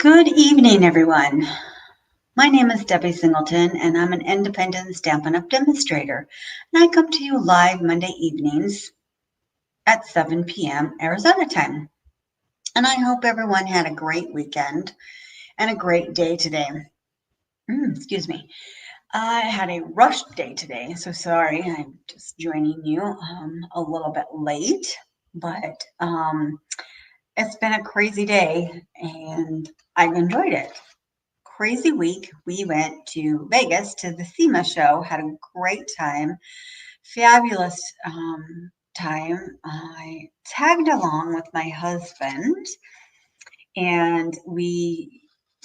Good evening, everyone. My name is Debbie Singleton, and I'm an independent Stampin' Up! Demonstrator. And I come to you live Monday evenings at 7 p.m. Arizona time. And I hope everyone had a great weekend and a great day today. Excuse me. I had a rushed day today, so sorry. I'm just joining you a little bit late, but it's been a crazy day and I've enjoyed it. Crazy week. We went to Vegas to the SEMA show, had a great time, fabulous time. I tagged along with my husband and we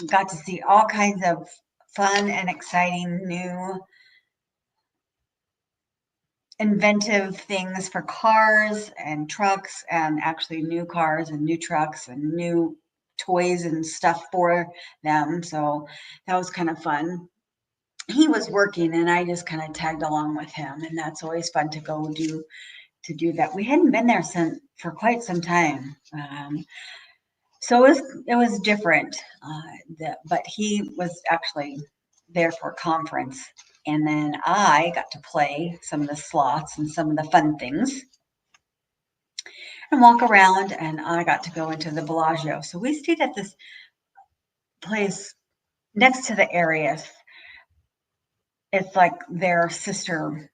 got to see all kinds of fun and exciting new inventive things for cars and trucks, and actually new cars and new trucks and new toys and stuff for them. So that was kind of fun. He was working and I just kind of tagged along with him, and that's always fun to go do that. We hadn't been there since for quite some time. So it was different. But he was actually there for a conference, and then I got to play some of the slots and some of the fun things and walk around, and I got to go into the Bellagio. So we stayed at this place next to the Arias. It's like their sister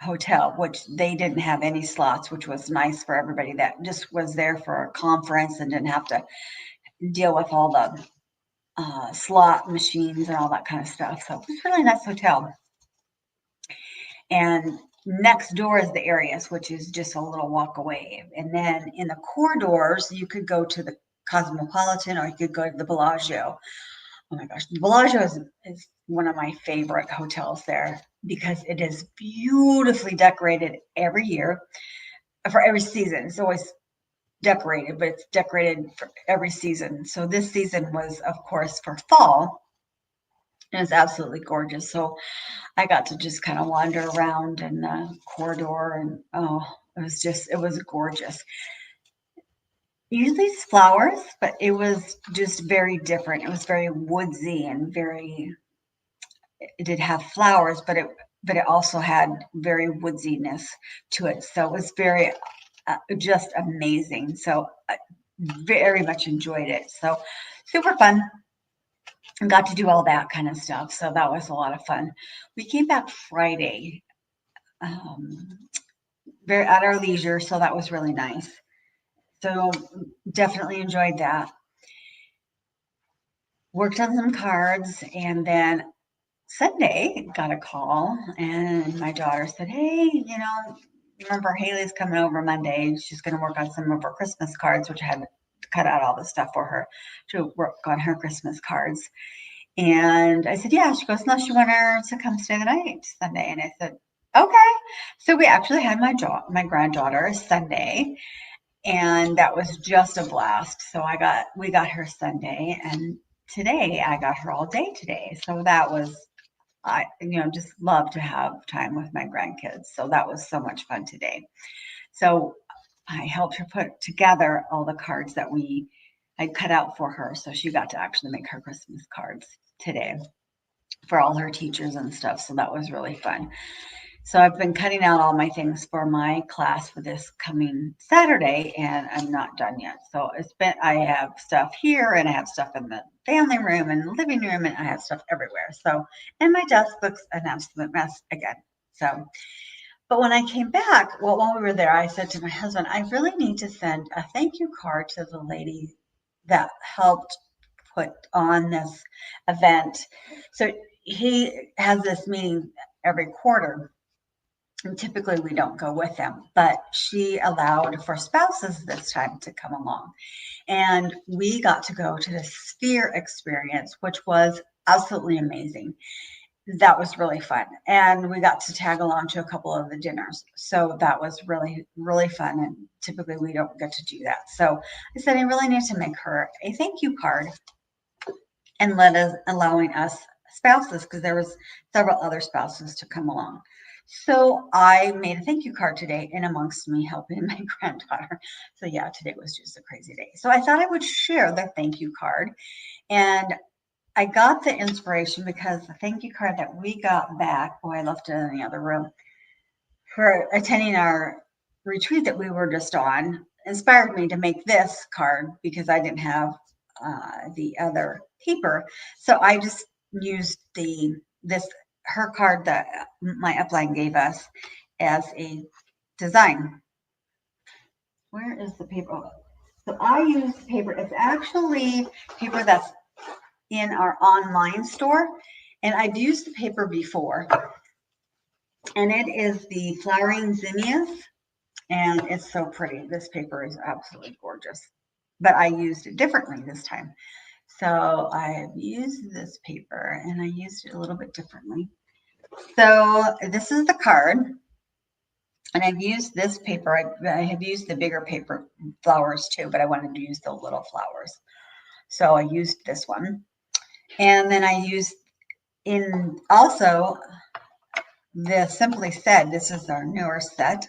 hotel, which they didn't have any slots, which was nice for everybody that just was there for a conference and didn't have to deal with all the slot machines and all that kind of stuff. So it was a really nice hotel. And next door is the Arias, which is just a little walk away. And then in the corridors, you could go to the Cosmopolitan or you could go to the Bellagio. Oh my gosh, the Bellagio is one of my favorite hotels there because it is beautifully decorated every year for every season. It's always decorated, but it's decorated for every season. So this season was, of course, for fall. And it's absolutely gorgeous. So I got to just kind of wander around in the corridor, and it was gorgeous. Usually it's flowers, but it was just very different. It was very woodsy and it did have flowers, but it also had very woodsiness to it. So it was very just amazing. So I very much enjoyed it. So super fun. And got to do all that kind of stuff. So that was a lot of fun. We came back Friday, very at our leisure. So that was really nice. So definitely enjoyed that. Worked on some cards, and then Sunday got a call, and my daughter said, "Hey, remember Haley's coming over Monday? She's going to work on some of her Christmas cards," which I had to cut out all the stuff for her to work on her Christmas cards. And I said, "Yeah." She goes, "No, she wanted her to come stay the night Sunday." And I said, "Okay." So we actually had my granddaughter Sunday, and that was just a blast. So we got her Sunday, and today I got her all day today. So that was I just love to have time with my grandkids. So that was so much fun today. So I helped her put together all the cards that I cut out for her. So she got to actually make her Christmas cards today for all her teachers and stuff. So that was really fun. So I've been cutting out all my things for my class for this coming Saturday, and I'm not done yet. So I have stuff here, and I have stuff in the family room and the living room, and I have stuff everywhere. So, and my desk looks an absolute mess again. So, but when I came back, well, while we were there, I said to my husband, I really need to send a thank you card to the lady that helped put on this event. So he has this meeting every quarter. And typically we don't go with them, but she allowed for spouses this time to come along. And we got to go to the Sphere experience, which was absolutely amazing. That was really fun. And we got to tag along to a couple of the dinners. So that was really, really fun. And typically we don't get to do that. So I said, I really need to make her a thank you card and allowing us spouses, because there was several other spouses to come along. So I made a thank you card today in amongst me helping my granddaughter. So yeah, today was just a crazy day. So I thought I would share the thank you card. And I got the inspiration because the thank you card that we got back, I left it in the other room, for attending our retreat that we were just on, inspired me to make this card because I didn't have the other paper. So I just used her card that my upline gave us as a design. Where is the paper? Oh, so I use paper. It's actually paper that's in our online store, and I've used the paper before, and it is the Flowering Zinnias, and it's so pretty. This paper is absolutely gorgeous, but I used it differently this time. So I've used this paper, and I used it a little bit differently. So this is the card, and I've used this paper. I have used the bigger paper flowers too, but I wanted to use the little flowers. So I used this one. And then I used in also the Simply Said, this is our newer set.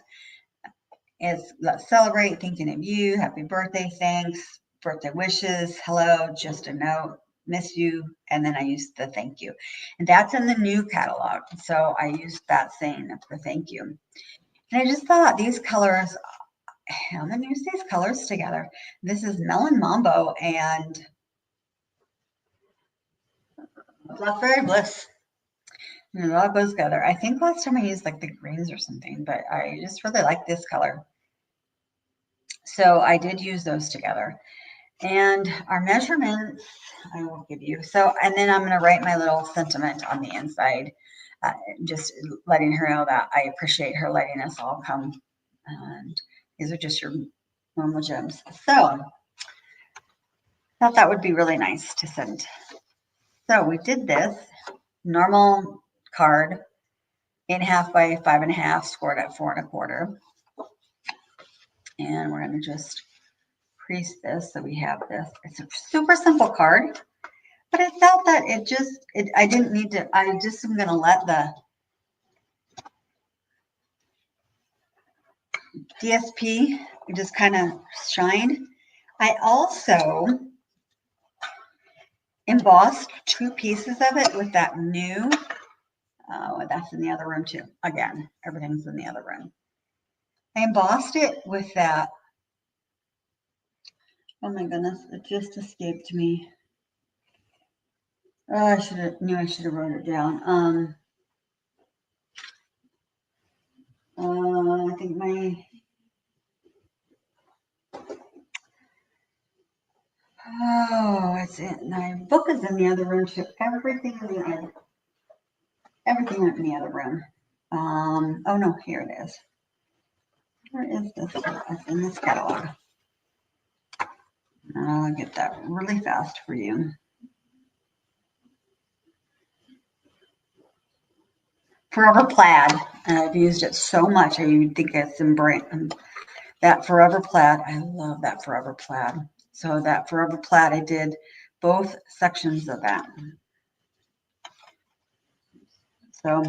It's let's celebrate, thinking of you, happy birthday, thanks, birthday wishes, hello, just a note, miss you, and then I used the thank you. And that's in the new catalog. So I used that saying of the thank you. And I just thought these colors, I'm going to use these colors together. This is Melon Mambo and Blackberry Bliss. And it all goes together. I think last time I used like the greens or something, but I just really like this color. So I did use those together. And our measurements, I will give you. So, and then I'm going to write my little sentiment on the inside, just letting her know that I appreciate her letting us all come. And these are just your normal gems. So, I thought that would be really nice to send. So we did this normal card, 8.5 by 5.5, scored at 4.25. And we're going to just crease this so we have this. It's a super simple card, but I felt that I didn't need to, I just am going to let the DSP just kind of shine. I also embossed 2 pieces of it with that new, that's in the other room too. Again, everything's in the other room. I embossed it with that. Oh my goodness, it just escaped me. Oh, I should have wrote it down. I think it's in my book is in the other room too. Everything in the other room. Oh no, here it is. Where is this? It's in this catalog. I'll get that really fast for you. Forever Plaid. I've used it so much. I think it's in that Forever Plaid. I love that Forever Plaid. So that Forever Plaid, I did both sections of that. So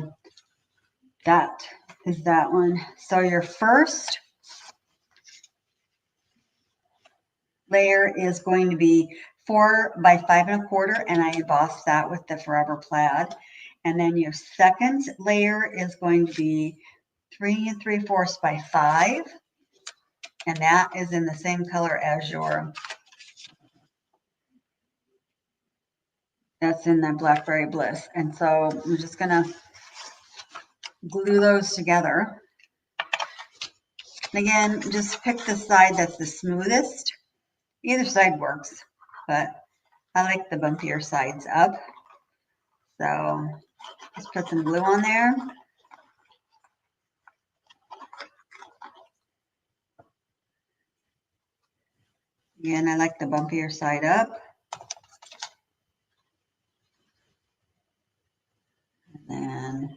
that is that one. So your first layer is going to be 4 by 5.25, and I embossed that with the Forever Plaid. And then your second layer is going to be 3 3/4 by 5, and that is in the same color as that's in the Blackberry Bliss. And so I'm just gonna glue those together. And again, just pick the side that's the smoothest. Either side works, but I like the bumpier sides up. So just put some glue on there. Again, I like the bumpier side up. And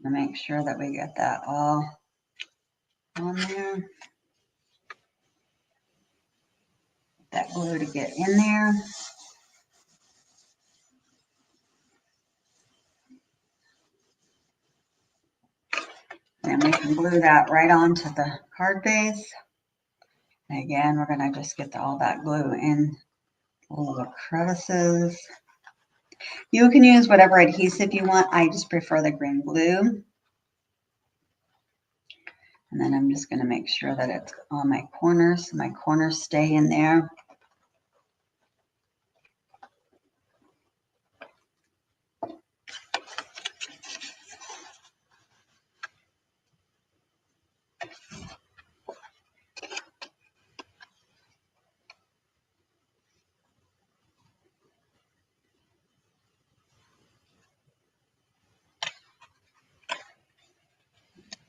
then make sure that we get that all on there. That glue to get in there. we can glue that right onto the card base. And again, we're going to just get all that glue in all the crevices. You can use whatever adhesive you want. I just prefer the green glue. And then I'm just going to make sure that it's on my corners, so my corners stay in there.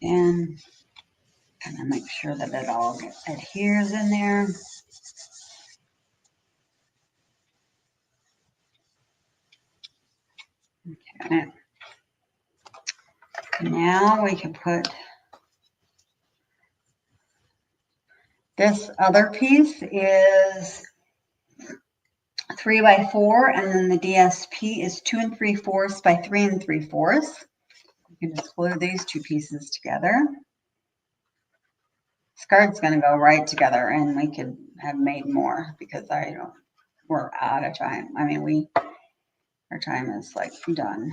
And kind of make sure that it all adheres in there. Okay. Now we can put this other piece is 3 by 4, and then the DSP is 2 3/4 by 3 3/4. You can just glue these two pieces together. This card's going to go right together, and we could have made more because we're out of time. I mean, our time is like done.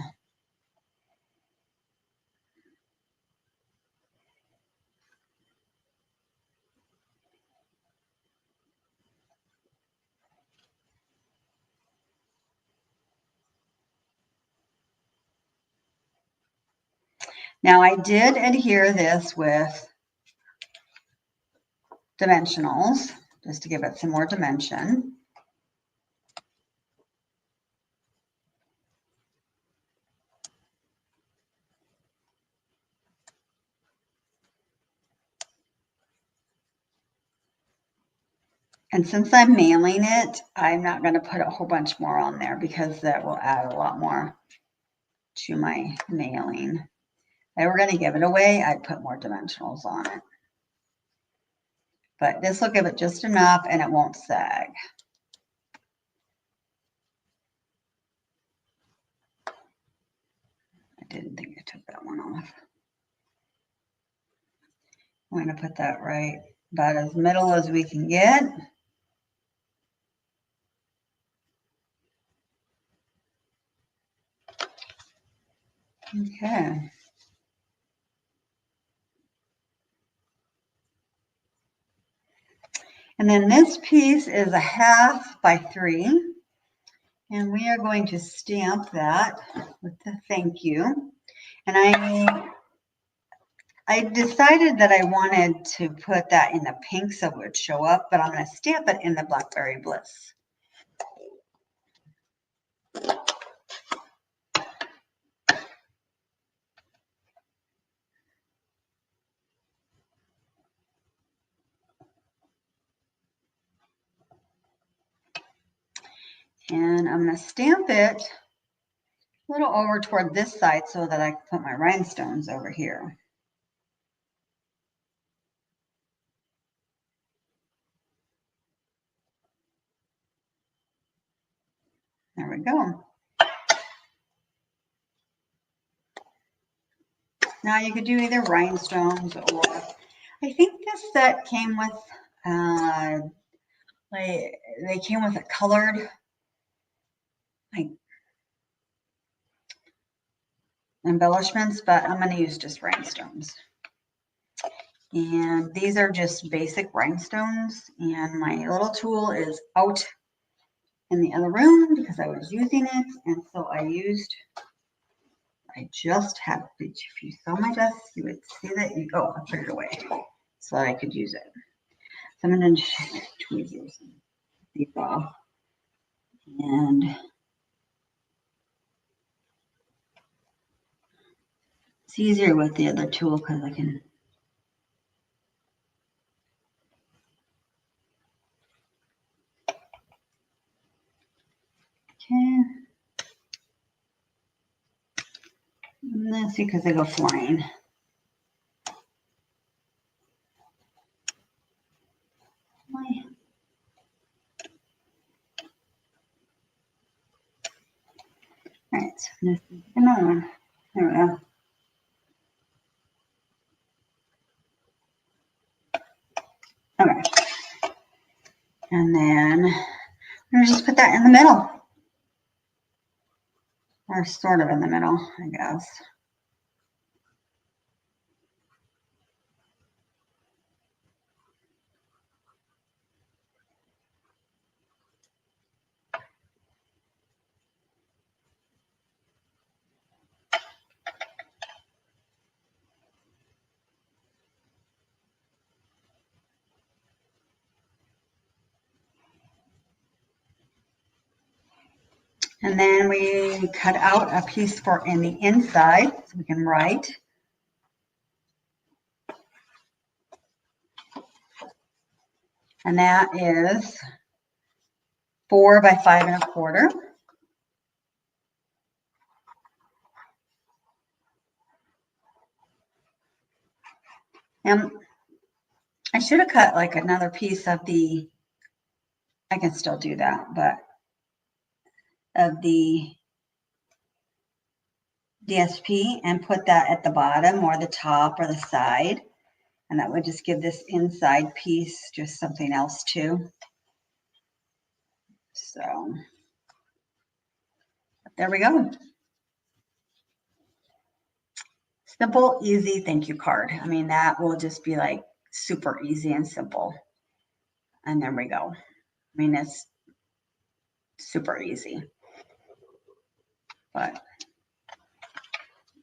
Now I did adhere this with dimensionals just to give it some more dimension. And since I'm mailing it, I'm not going to put a whole bunch more on there because that will add a lot more to my mailing. If I were going to give it away, I'd put more dimensionals on it. But this will give it just enough and it won't sag. I didn't think I took that one off. I'm going to put that right about as middle as we can get. Okay. And then this piece is 1/2 by 3. And we are going to stamp that with the thank you. And I decided that I wanted to put that in the pink so it would show up, but I'm going to stamp it in the Blackberry Bliss. And I'm going to stamp it a little over toward this side so that I can put my rhinestones over here. There we go. Now you could do either rhinestones or, I think this set came with, they came with a colored, like, embellishments, but I'm going to use just rhinestones. And these are just basic rhinestones, and my little tool is out in the other room because I was using it, and so I just have, if you saw my desk, you would see that, I put it away so that I could use it. So I'm going to just tweezers these off, and it's easier with the other tool because I can. Okay. And that's because they go flying. All right, so another one. There we go. that in the middle. Or sort of in the middle, I guess. And then we cut out a piece for in the inside so we can write. And that is 4 by 5 1/4. And I should have cut like another piece of the, I can still do that, but of the DSP and put that at the bottom or the top or the side. And that would just give this inside piece just something else too. So there we go. Simple, easy thank you card. I mean, that will just be like super easy and simple. And there we go. I mean, it's super easy. But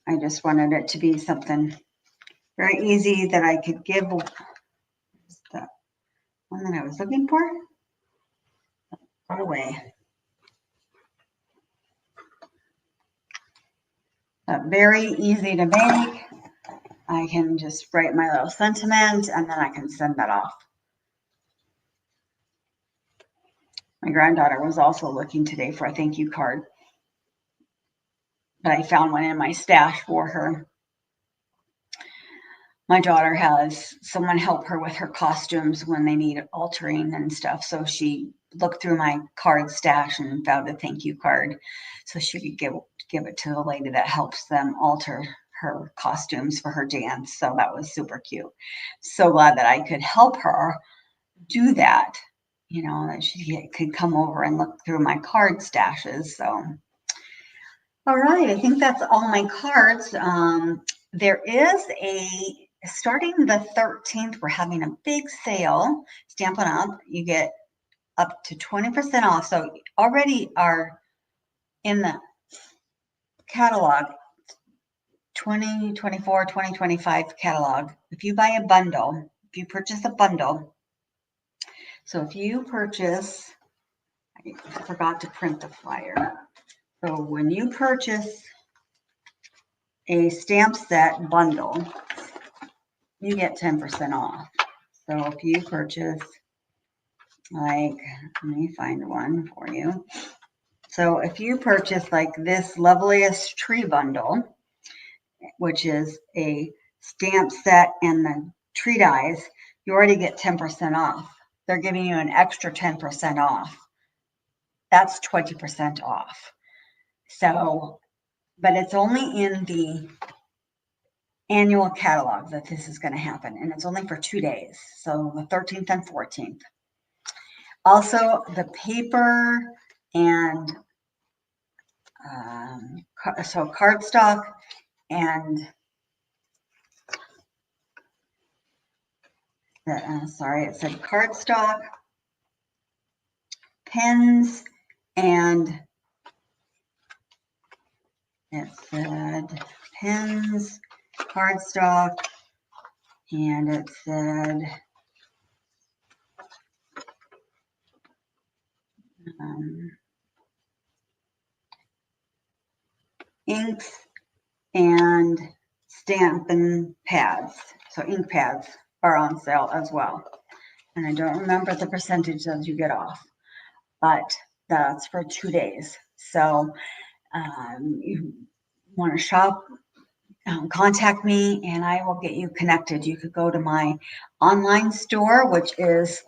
I just wanted it to be something very easy that I could give. The one that I was looking for. Go away. But very easy to make. I can just write my little sentiment and then I can send that off. My granddaughter was also looking today for a thank you card, but I found one in my stash for her. My daughter has someone help her with her costumes when they need altering and stuff. So she looked through my card stash and found a thank you card. So she could give it to the lady that helps them alter her costumes for her dance. So that was super cute. So glad that I could help her do that, you know, that she could come over and look through my card stashes. So, all right, I think that's all my cards. There is starting the 13th, we're having a big sale, Stampin' Up. You get up to 20% off. So already are in the catalog, 2024, 2025 catalog. If you buy a bundle, if you purchase a bundle, so if you purchase, I forgot to print the flyer. So when you purchase a stamp set bundle, you get 10% off. So if you purchase, like, let me find one for you. So if you purchase like this Loveliest Tree bundle, which is a stamp set and the tree dies, you already get 10% off. They're giving you an extra 10% off. That's 20% off. So, but it's only in the annual catalog that this is going to happen, and it's only for 2 days. So the 13th and 14th. Also, the paper and so cardstock and sorry, it said cardstock, pens, and it said pens, cardstock, and it said inks and stamping pads. So ink pads are on sale as well. And I don't remember the percentage that you get off, but that's for 2 days. So you want to shop, contact me and I will get you connected. You could go to my online store, which is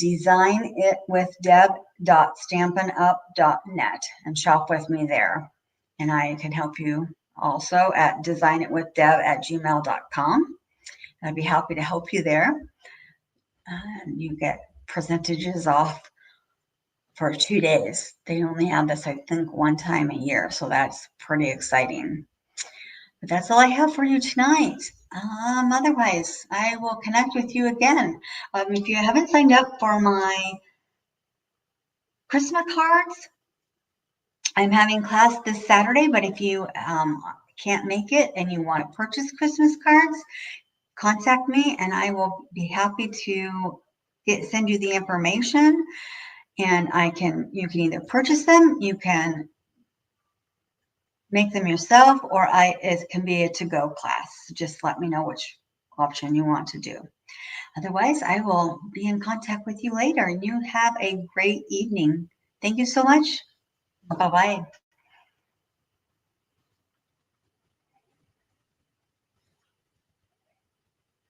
designitwithdeb.stampinup.net and shop with me there. And I can help you also at designitwithdeb@gmail.com. I'd be happy to help you there. And you get percentages off for 2 days. They only have this, I think, one time a year, so that's pretty exciting. But that's all I have for you tonight. Otherwise, I will connect with you again. If you haven't signed up for my Christmas cards, I'm having class this Saturday, but if you can't make it and you want to purchase Christmas cards, contact me and I will be happy to send you the information. And you can either purchase them, you can make them yourself, or it can be a to-go class. Just let me know which option you want to do. Otherwise, I will be in contact with you later, and you have a great evening. Thank you so much. Bye-bye.